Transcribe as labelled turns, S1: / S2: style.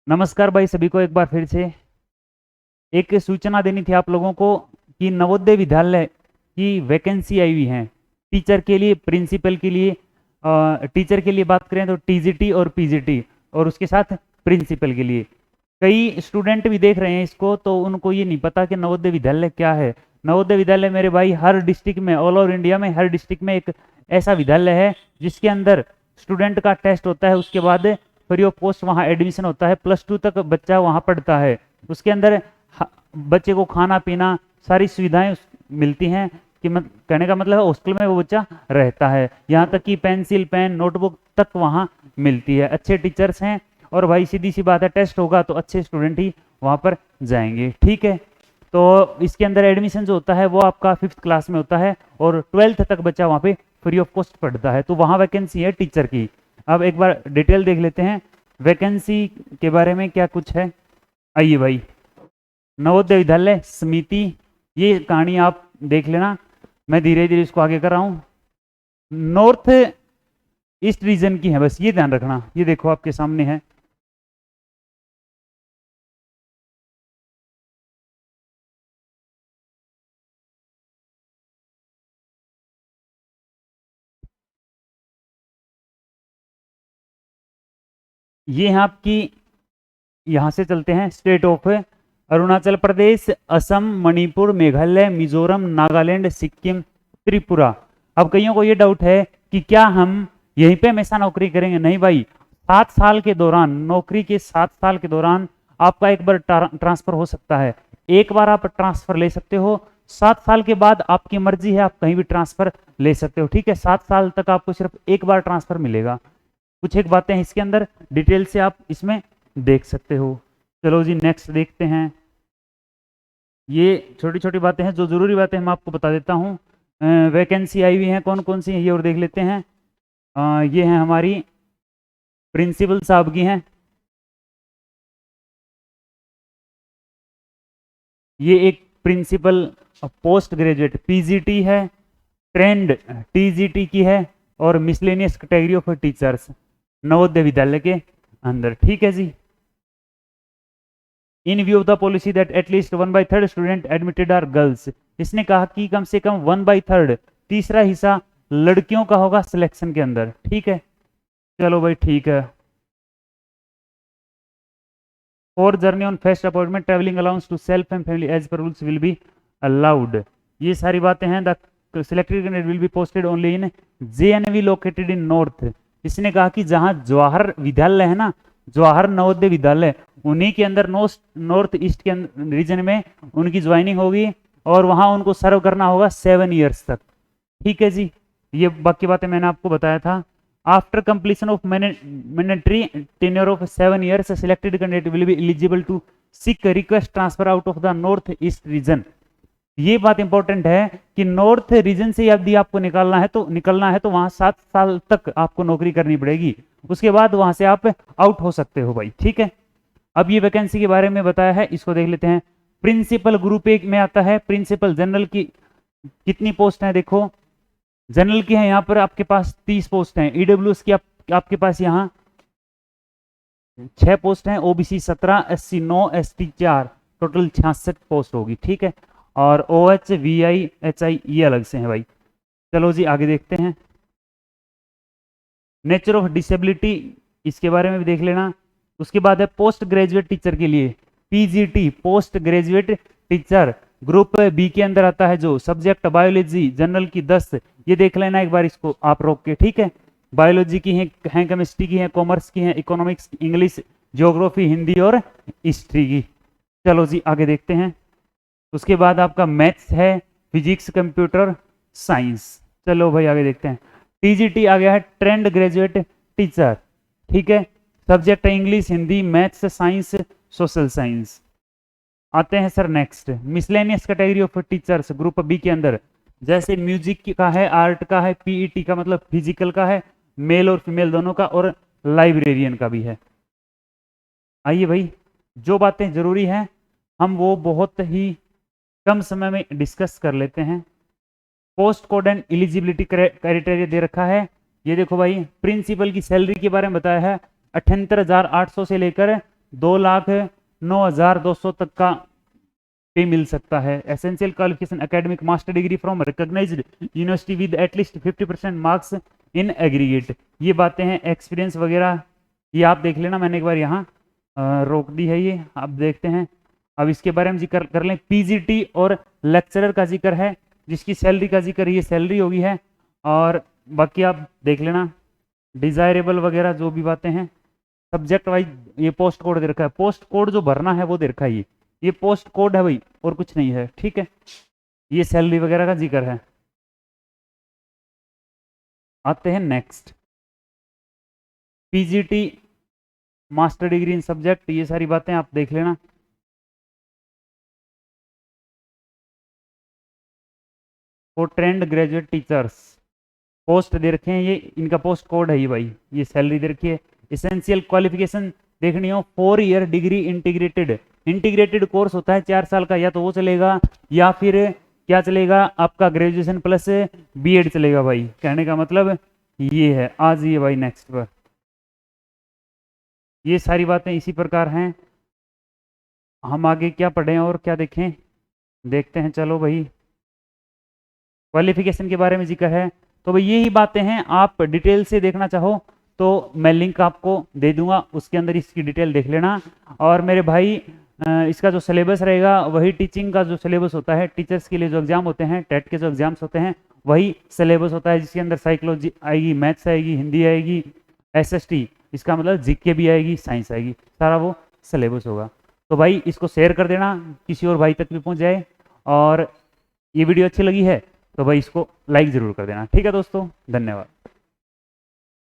S1: नमस्कार भाई, सभी को एक बार फिर से एक सूचना देनी थी आप लोगों को कि नवोदय विद्यालय की वैकेंसी आई हुई है टीचर के लिए, प्रिंसिपल के लिए। टीचर के लिए बात करें तो टीजीटी और पीजीटी, और उसके साथ प्रिंसिपल के लिए। कई स्टूडेंट भी देख रहे हैं इसको, तो उनको ये नहीं पता कि नवोदय विद्यालय क्या है। नवोदय विद्यालय मेरे भाई हर डिस्ट्रिक्ट में, ऑल ओवर इंडिया में हर डिस्ट्रिक्ट में एक ऐसा विद्यालय है जिसके अंदर स्टूडेंट का टेस्ट होता है, उसके बाद फ्री ऑफ कॉस्ट वहाँ एडमिशन होता है, +2 तक बच्चा वहाँ पढ़ता है। उसके अंदर बच्चे को खाना पीना सारी सुविधाएं मिलती हैं, कि कहने का मतलब है हॉस्टल में वो बच्चा रहता है। यहाँ तक कि पेंसिल पेन नोटबुक तक वहाँ मिलती है, अच्छे टीचर्स हैं। और भाई सीधी सी बात है, टेस्ट होगा तो अच्छे स्टूडेंट ही वहाँ पर जाएंगे, ठीक है। तो इसके अंदर एडमिशन जो होता है वो आपका 5th क्लास में होता है, और 12th तक बच्चा वहाँ पे फ्री ऑफ कॉस्ट पढ़ता है। तो वहाँ वैकेंसी है टीचर की। अब एक बार डिटेल देख लेते हैं वैकेंसी के बारे में क्या कुछ है। आइए भाई, नवोदय विद्यालय समिति, ये कहानी आप देख लेना, मैं धीरे धीरे इसको आगे कर रहा हूँ। नॉर्थ ईस्ट रीजन की है, बस ये ध्यान रखना। ये देखो आपके सामने है, ये है आपकी। यहां से चलते हैं स्टेट ऑफ अरुणाचल प्रदेश, असम, मणिपुर, मेघालय, मिजोरम, नागालैंड, सिक्किम, त्रिपुरा। अब कईयों को ये डाउट है कि क्या हम यहीं पे हमेशा नौकरी करेंगे? नहीं भाई, 7 साल के दौरान, नौकरी के 7 साल के दौरान आपका एक बार ट्रांसफर हो सकता है। एक बार आप ट्रांसफर ले सकते हो, 7 साल के बाद आपकी मर्जी है, आप कहीं भी ट्रांसफर ले सकते हो, ठीक है। 7 साल तक आपको सिर्फ एक बार ट्रांसफर मिलेगा। कुछ एक बातें हैं इसके अंदर, डिटेल से आप इसमें देख सकते हो। चलो जी नेक्स्ट देखते हैं। ये छोटी छोटी बातें हैं, जो जरूरी बातें मैं आपको बता देता हूँ। वैकेंसी आई हुई है कौन कौन सी है ये और देख लेते हैं। ये है हमारी प्रिंसिपल साहब की हैं। ये एक प्रिंसिपल पोस्ट ग्रेजुएट पीजीटी है, ट्रेंड टीजीटी की है, और miscellaneous category of teachers Navodaya Vidyalaya के अंदर, ठीक है जी। In view of the policy that at least 1/3 student admitted are girls, इसने कहा कि कम से कम 1/3 तीसरा हिस्सा लड़कियों का होगा सिलेक्शन के अंदर, ठीक है। चलो भाई ठीक है। और journey on first appointment travelling allowance to self and family as per rules will be allowed, ये सारी बातें हैं। The selected candidate will be posted only in JNV located in north. इसने कहा कि जहां जवाहर विद्यालय है ना, जवाहर नवोदय विद्यालय, उन्हीं के अंदर नॉर्थ ईस्ट के रीजन में उनकी ज्वाइनिंग होगी, और वहां उनको सर्व करना होगा 7 ईयर्स तक, ठीक है जी। ये बाकी बातें मैंने आपको बताया था। After completion of mandatory tenure of 7 years, selected candidate will be eligible to seek request transfer out of the North East region. ये बात इंपॉर्टेंट है कि नॉर्थ रीजन से यदि आपको निकलना है तो वहां 7 साल तक आपको नौकरी करनी पड़ेगी, उसके बाद वहां से आप आउट हो सकते हो भाई, ठीक है। अब ये वैकेंसी के बारे में बताया है, इसको देख लेते हैं। प्रिंसिपल ग्रुप 1 में आता है। प्रिंसिपल जनरल की कितनी पोस्ट है देखो, जनरल की है यहाँ पर आपके पास 30 पोस्ट हैं, ईडब्ल्यूएस की आपके पास यहाँ 6 पोस्ट हैं, OBC 17, SC 9, ST 4, total 66 post होगी, ठीक है। और ओएच वीआई एचआई ये अलग से हैं भाई। चलो जी आगे देखते हैं। नेचर ऑफ डिसेबिलिटी, इसके बारे में भी देख लेना। उसके बाद है पोस्ट ग्रेजुएट टीचर के लिए PGT, post graduate teacher group B के अंदर आता है, जो सब्जेक्ट बायोलॉजी जनरल की 10, ये देख लेना एक बार इसको आप रोक के, ठीक है। बायोलॉजी की है, केमिस्ट्री की है, कॉमर्स की है, इकोनॉमिक्स, इंग्लिश, ज्योग्राफी, हिंदी और हिस्ट्री की। चलो जी आगे देखते हैं। उसके बाद आपका मैथ्स है, फिजिक्स, कंप्यूटर साइंस। चलो भाई आगे देखते हैं। टीजीटी आ गया है, ट्रेंड ग्रेजुएट टीचर, ठीक है। सब्जेक्ट है English, Hindi, maths, science, social science. आते हैं sir next, miscellaneous category of teachers group B के अंदर, जैसे म्यूजिक का है, आर्ट का है, पीईटी का मतलब फिजिकल का है, मेल और फीमेल दोनों का, और लाइब्रेरियन का भी है। आइए भाई, जो बातें जरूरी हैं हम वो बहुत ही कम समय में डिस्कस कर लेते हैं। Post code and eligibility criteria दे रखा है। ये देखो भाई, प्रिंसिपल की सैलरी के बारे में बताया है, 78,800 से लेकर 2,09,200 तक का पे मिल सकता है। Essential qualification academic master degree from recognised university with at least 50% marks in aggregate. ये बातें हैं। एक्सपीरियंस वगैरह ये आप देख लेना, मैंने एक बार यहाँ रोक दी है ये, आप देखते हैं। अब इसके बारे में जिक्र कर लें। पीजीटी और लेक्चरर का जिक्र है, जिसकी सैलरी का जिक्र ये सैलरी होगी है, और बाकी आप देख लेना डिजायरेबल वगैरह जो भी बातें हैं। सब्जेक्ट वाइज ये पोस्ट कोड दे रखा है, पोस्ट कोड जो भरना है वो दे रखा है, ये पोस्ट कोड है भाई और कुछ नहीं है, ठीक है। ये सैलरी वगैरह का जिक्र है। आते हैं next, PGT master degree in subject, ये सारी बातें आप देख लेना। For trained graduate teachers post दे रखे हैं, ये इनका पोस्ट कोड है ये भाई, ये सैलरी दे रखी है। एसेंशियल क्वालिफिकेशन देखनी हो, 4 ईयर डिग्री इंटीग्रेटेड कोर्स होता है 4 साल का, या तो वो चलेगा या फिर क्या चलेगा आपका ग्रेजुएशन प्लस बीएड चलेगा भाई। कहने का मतलब ये है। आज ये भाई नेक्स्ट पर ये सारी बातें इसी प्रकार हैं। हम आगे क्या पढ़ें और क्या देखें, देखते हैं। चलो भाई, क्वालिफिकेशन के बारे में जिक्र है, तो भाई यही बातें हैं। आप डिटेल से देखना चाहो तो मैं लिंक आपको दे दूंगा, उसके अंदर इसकी डिटेल देख लेना। और मेरे भाई इसका जो सिलेबस रहेगा वही टीचिंग का जो सिलेबस होता है, टीचर्स के लिए जो एग्जाम होते हैं, टेट के जो एग्जाम्स होते हैं वही सिलेबस होता है, जिसके अंदर साइकोलॉजी आएगी, मैथ्स आएगी, हिंदी आएगी, एसएसटी इसका मतलब जीके भी आएगी, साइंस आएगी, सारा वो सिलेबस होगा। तो भाई इसको शेयर कर देना, किसी और भाई तक भी पहुंच जाए। और ये वीडियो अच्छी लगी है तो भाई इसको लाइक ज़रूर कर देना। ठीक है दोस्तों, धन्यवाद।